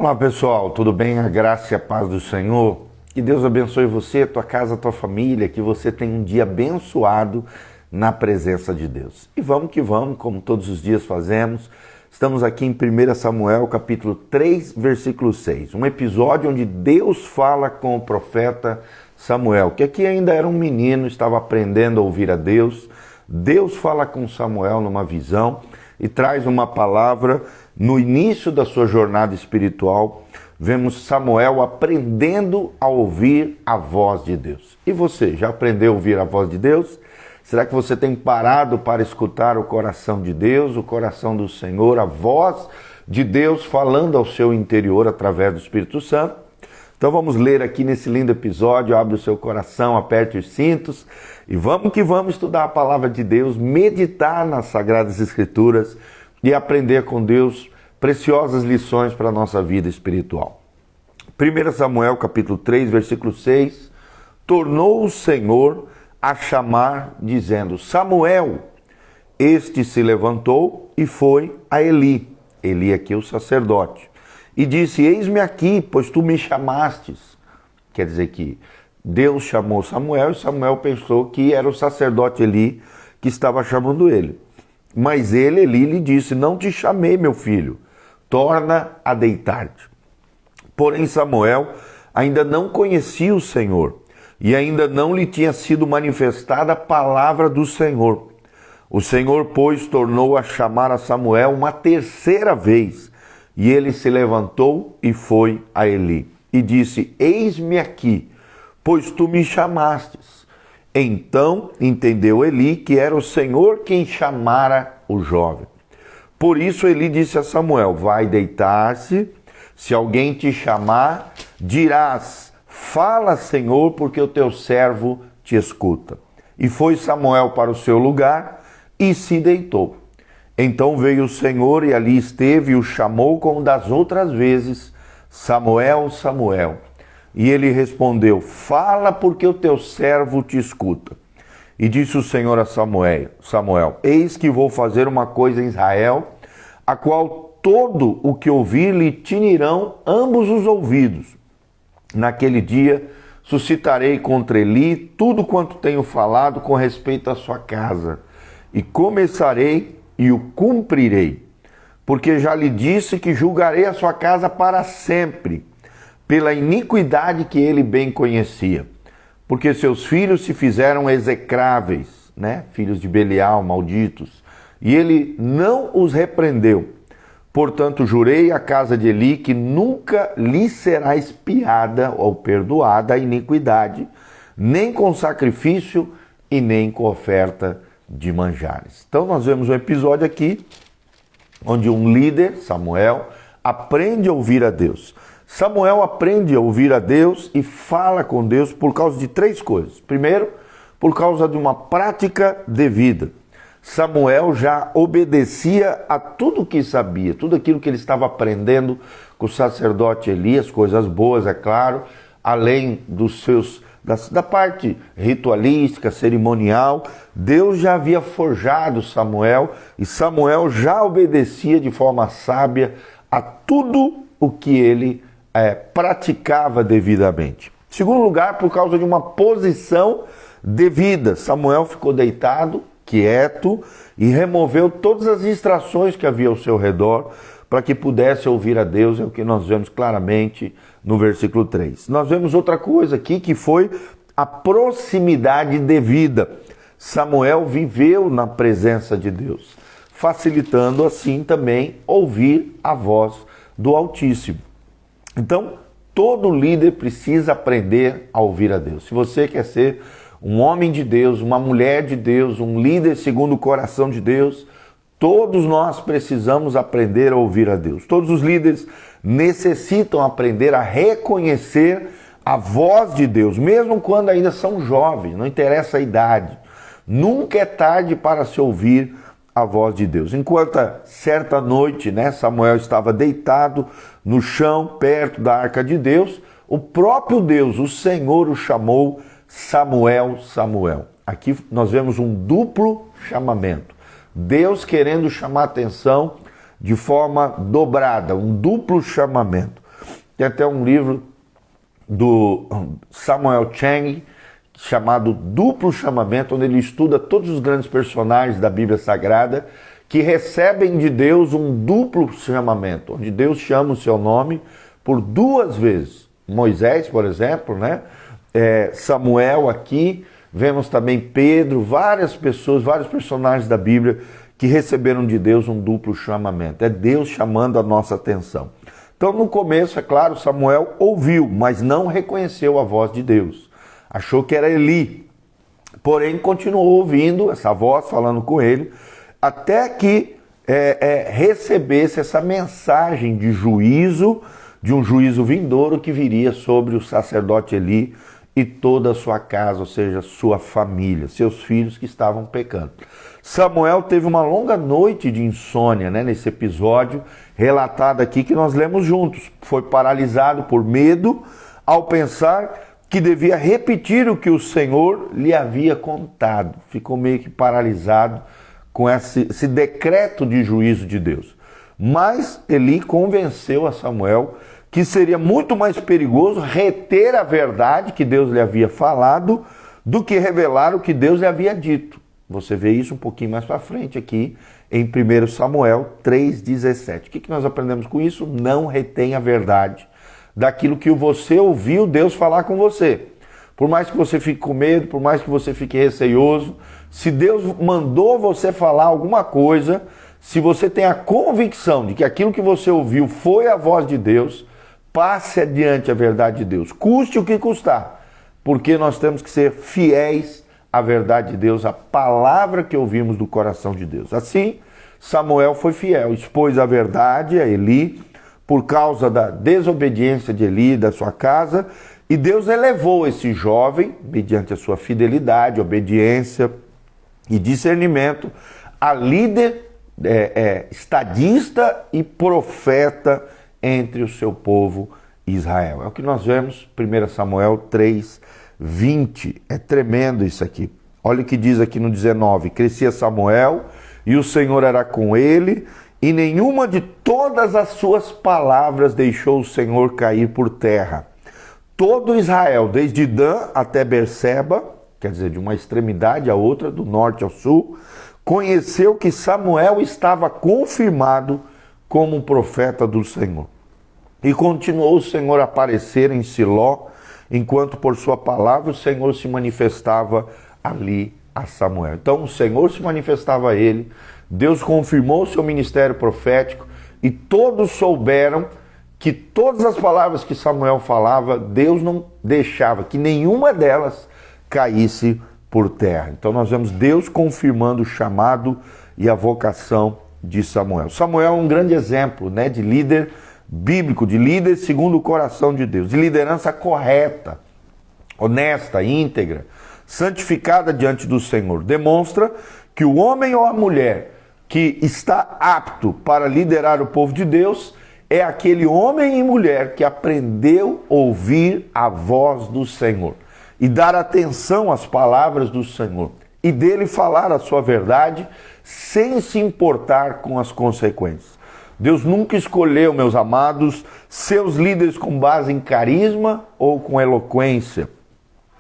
Olá pessoal, tudo bem? A graça e a paz do Senhor. Que Deus abençoe você, tua casa, tua família, que você tenha um dia abençoado na presença de Deus. E vamos que vamos, como todos os dias fazemos. Estamos aqui em 1 Samuel, capítulo 3, versículo 6. Um episódio onde Deus fala com o profeta Samuel, que aqui ainda era um menino, estava aprendendo a ouvir a Deus. Deus fala com Samuel numa visão e traz uma palavra. No início da sua jornada espiritual, vemos Samuel aprendendo a ouvir a voz de Deus. E você, já aprendeu a ouvir a voz de Deus? Será que você tem parado para escutar o coração de Deus, o coração do Senhor, a voz de Deus falando ao seu interior através do Espírito Santo? Então vamos ler aqui nesse lindo episódio, abre o seu coração, aperte os cintos e vamos que vamos estudar a palavra de Deus, meditar nas Sagradas Escrituras e aprender com Deus preciosas lições para a nossa vida espiritual. 1 Samuel capítulo 3, versículo 6, tornou o Senhor a chamar, dizendo, Samuel. Este se levantou e foi a Eli. Eli aqui é o sacerdote. E disse, eis-me aqui, pois tu me chamastes. Quer dizer que Deus chamou Samuel e Samuel pensou que era o sacerdote Eli que estava chamando ele. Mas Eli lhe disse, não te chamei, meu filho, torna a deitar-te. Porém Samuel ainda não conhecia o Senhor e ainda não lhe tinha sido manifestada a palavra do Senhor. O Senhor, pois, tornou a chamar a Samuel uma terceira vez, e ele se levantou e foi a Eli. E disse, eis-me aqui, pois tu me chamastes. Então entendeu Eli que era o Senhor quem chamara o jovem. Por isso Eli disse a Samuel, vai deitar-se, se alguém te chamar, dirás, fala Senhor, porque o teu servo te escuta. E foi Samuel para o seu lugar e se deitou. Então veio o Senhor e ali esteve e o chamou como das outras vezes, Samuel, Samuel. E ele respondeu, fala porque o teu servo te escuta. E disse o Senhor a Samuel, eis que vou fazer uma coisa em Israel, a qual todo o que ouvir lhe tinirão ambos os ouvidos. Naquele dia suscitarei contra Eli tudo quanto tenho falado com respeito à sua casa, e começarei e o cumprirei, porque já lhe disse que julgarei a sua casa para sempre, pela iniquidade que ele bem conhecia. Porque seus filhos se fizeram execráveis, filhos de Belial, malditos, e ele não os repreendeu. Portanto, jurei à casa de Eli que nunca lhe será expiada ou perdoada a iniquidade, nem com sacrifício e nem com oferta de manjares. Então nós vemos um episódio aqui, onde um líder, Samuel, aprende a ouvir a Deus. Samuel aprende a ouvir a Deus e fala com Deus por causa de três coisas. Primeiro, por causa de uma prática devida. Samuel já obedecia a tudo o que sabia, tudo aquilo que ele estava aprendendo com o sacerdote Eli, as coisas boas, é claro, além da parte ritualística, cerimonial. Deus já havia forjado Samuel e Samuel já obedecia de forma sábia a tudo o que ele praticava devidamente. Em segundo lugar, por causa de uma posição devida. Samuel ficou deitado, quieto, e removeu todas as distrações que havia ao seu redor para que pudesse ouvir a Deus, é o que nós vemos claramente no versículo 3. Nós vemos outra coisa aqui, que foi a proximidade devida. Samuel viveu na presença de Deus, facilitando assim também ouvir a voz do Altíssimo. Então, todo líder precisa aprender a ouvir a Deus. Se você quer ser um homem de Deus, uma mulher de Deus, um líder segundo o coração de Deus, todos nós precisamos aprender a ouvir a Deus. Todos os líderes necessitam aprender a reconhecer a voz de Deus, mesmo quando ainda são jovens, não interessa a idade. Nunca é tarde para se ouvir a voz de Deus. Enquanto certa noite, Samuel estava deitado no chão, perto da arca de Deus, o próprio Deus, o Senhor, o chamou Samuel, Samuel. Aqui nós vemos um duplo chamamento. Deus querendo chamar a atenção de forma dobrada, um duplo chamamento. Tem até um livro do Samuel Cheng chamado Duplo Chamamento, onde ele estuda todos os grandes personagens da Bíblia Sagrada que recebem de Deus um duplo chamamento, onde Deus chama o seu nome por duas vezes. Moisés, por exemplo, né? Samuel aqui, vemos também Pedro, várias pessoas, vários personagens da Bíblia que receberam de Deus um duplo chamamento. É Deus chamando a nossa atenção. Então, no começo, é claro, Samuel ouviu, mas não reconheceu a voz de Deus. Achou que era Eli. Porém, continuou ouvindo essa voz falando com ele, até que recebesse essa mensagem de juízo, de um juízo vindouro que viria sobre o sacerdote Eli e toda a sua casa, ou seja, sua família, seus filhos que estavam pecando. Samuel teve uma longa noite de insônia, né, nesse episódio relatado aqui que nós lemos juntos. Foi paralisado por medo ao pensar que devia repetir o que o Senhor lhe havia contado. Ficou meio que paralisado com esse decreto de juízo de Deus. Mas Eli convenceu a Samuel que seria muito mais perigoso reter a verdade que Deus lhe havia falado do que revelar o que Deus lhe havia dito. Você vê isso um pouquinho mais para frente aqui em 1 Samuel 3,17. O que nós aprendemos com isso? Não retém a verdade daquilo que você ouviu Deus falar com você. Por mais que você fique com medo, por mais que você fique receioso, se Deus mandou você falar alguma coisa, se você tem a convicção de que aquilo que você ouviu foi a voz de Deus, passe adiante a verdade de Deus, custe o que custar, porque nós temos que ser fiéis à verdade de Deus, à palavra que ouvimos do coração de Deus. Assim, Samuel foi fiel, expôs a verdade a Eli, por causa da desobediência de Eli, da sua casa, e Deus elevou esse jovem, mediante a sua fidelidade, obediência e discernimento, a líder estadista e profeta entre o seu povo Israel. É o que nós vemos, 1 Samuel 3:20. É tremendo isso aqui. Olha o que diz aqui no 19. Crescia Samuel e o Senhor era com ele, e nenhuma de todas as suas palavras deixou o Senhor cair por terra. Todo Israel, desde Dan até Berseba, quer dizer, de uma extremidade à outra, do norte ao sul, conheceu que Samuel estava confirmado como profeta do Senhor. E continuou o Senhor a aparecer em Siló, enquanto por sua palavra o Senhor se manifestava ali a Samuel. Então o Senhor se manifestava a ele, Deus confirmou o seu ministério profético e todos souberam que todas as palavras que Samuel falava, Deus não deixava que nenhuma delas caísse por terra. Então nós vemos Deus confirmando o chamado e a vocação de Samuel. Samuel é um grande exemplo, né, de líder bíblico, de líder segundo o coração de Deus, de liderança correta, honesta, íntegra, santificada diante do Senhor. Demonstra que o homem ou a mulher que está apto para liderar o povo de Deus é aquele homem e mulher que aprendeu a ouvir a voz do Senhor e dar atenção às palavras do Senhor e dele falar a sua verdade sem se importar com as consequências. Deus nunca escolheu, meus amados, seus líderes com base em carisma ou com eloquência,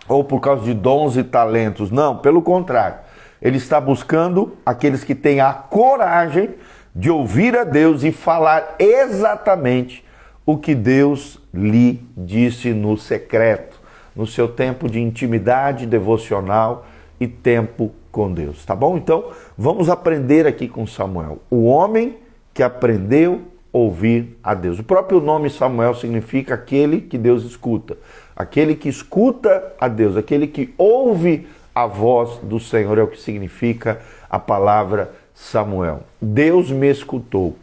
ou por causa de dons e talentos. Não, pelo contrário. Ele está buscando aqueles que têm a coragem de ouvir a Deus e falar exatamente o que Deus lhe disse no secreto, no seu tempo de intimidade devocional e tempo com Deus, tá bom? Então, vamos aprender aqui com Samuel. O homem que aprendeu a ouvir a Deus. O próprio nome Samuel significa aquele que Deus escuta. Aquele que escuta a Deus, aquele que ouve a voz do Senhor, é o que significa a palavra Samuel. Deus me escutou,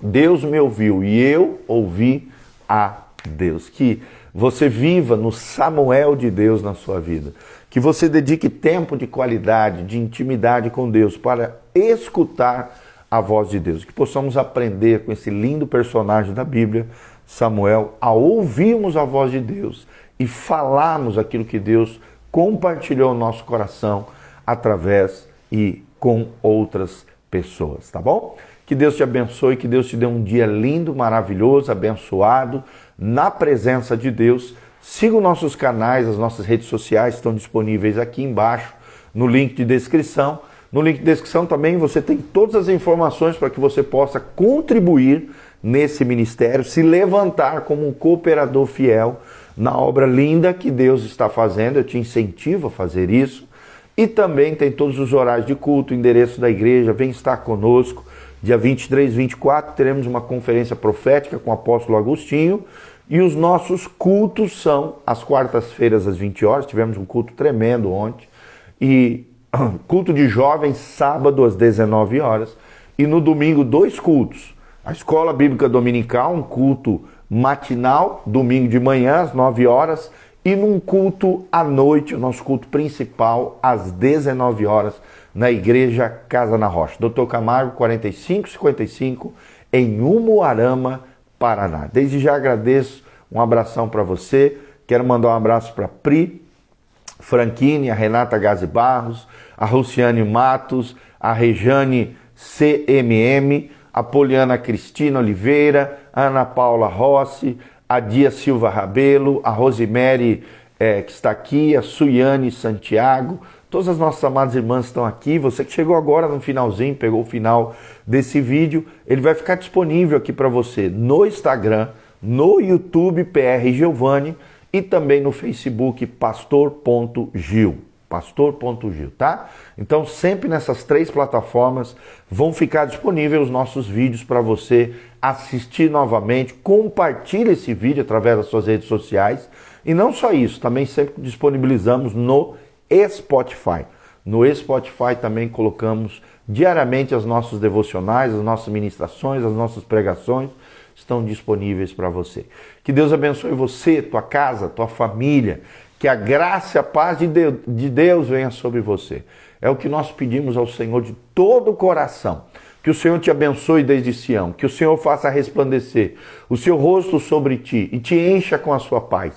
Deus me ouviu e eu ouvi a Deus. Que você viva no Samuel de Deus na sua vida. Que você dedique tempo de qualidade, de intimidade com Deus para escutar a voz de Deus. Que possamos aprender com esse lindo personagem da Bíblia, Samuel, a ouvirmos a voz de Deus e falarmos aquilo que Deus compartilhou no nosso coração através e com outras pessoas, tá bom? Que Deus te abençoe, que Deus te dê um dia lindo, maravilhoso, abençoado, na presença de Deus. Siga os nossos canais, as nossas redes sociais estão disponíveis aqui embaixo, no link de descrição. No link de descrição também você tem todas as informações para que você possa contribuir nesse ministério, se levantar como um cooperador fiel na obra linda que Deus está fazendo. Eu te incentivo a fazer isso. E também tem todos os horários de culto, o endereço da igreja, vem estar conosco. Dia 23 e 24 teremos uma conferência profética com o apóstolo Agostinho. E os nossos cultos são às quartas-feiras às 20 horas, tivemos um culto tremendo ontem. E culto de jovens, sábado às 19 horas. E no domingo, 2 cultos. A Escola Bíblica Dominical, um culto matinal, domingo de manhã às 9 horas. E num culto à noite, o nosso culto principal, às 19 horas, na Igreja Casa na Rocha. Dr. Camargo, 4555, em Umuarama, Paraná. Desde já agradeço, um abração para você. Quero mandar um abraço para Pri Franchini, a Renata Gazi Barros, a Luciane Matos, a Rejane CMM, a Poliana Cristina Oliveira, a Ana Paula Rossi, a Dia Silva Rabelo, a Rosemary que está aqui, a Suiane Santiago. Todas as nossas amadas irmãs estão aqui. Você que chegou agora no finalzinho, pegou o final desse vídeo, ele vai ficar disponível aqui para você no Instagram, no YouTube PR Giovanni e também no Facebook pastor.gil. Pastor.gil, tá? Então sempre nessas 3 plataformas vão ficar disponíveis os nossos vídeos para você assistir novamente. Compartilhe esse vídeo através das suas redes sociais. E não só isso, também sempre disponibilizamos no Spotify. No Spotify também colocamos diariamente os nossos devocionais, as nossas ministrações, as nossas pregações estão disponíveis para você. Que Deus abençoe você, tua casa, tua família. Que a graça e a paz de Deus venha sobre você. É o que nós pedimos ao Senhor de todo o coração. Que o Senhor te abençoe desde Sião. Que o Senhor faça resplandecer o seu rosto sobre ti e te encha com a sua paz.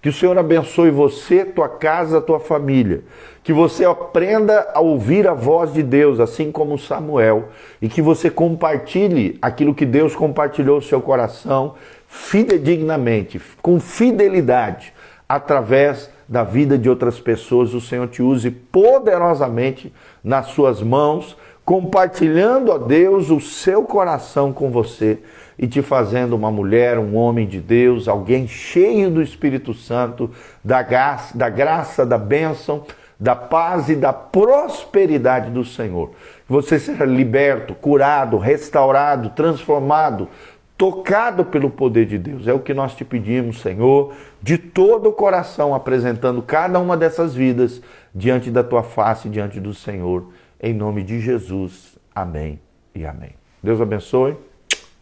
Que o Senhor abençoe você, tua casa, tua família. Que você aprenda a ouvir a voz de Deus, assim como Samuel. E que você compartilhe aquilo que Deus compartilhou no seu coração fidedignamente, com fidelidade, através da vida de outras pessoas. O Senhor te use poderosamente nas suas mãos, compartilhando a Deus o seu coração com você e te fazendo uma mulher, um homem de Deus, alguém cheio do Espírito Santo, da graça, da bênção, da paz e da prosperidade do Senhor. Que você seja liberto, curado, restaurado, transformado, tocado pelo poder de Deus. É o que nós te pedimos, Senhor, de todo o coração, apresentando cada uma dessas vidas diante da tua face, diante do Senhor. Em nome de Jesus. Amém e amém. Deus abençoe.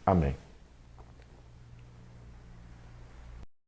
Amém.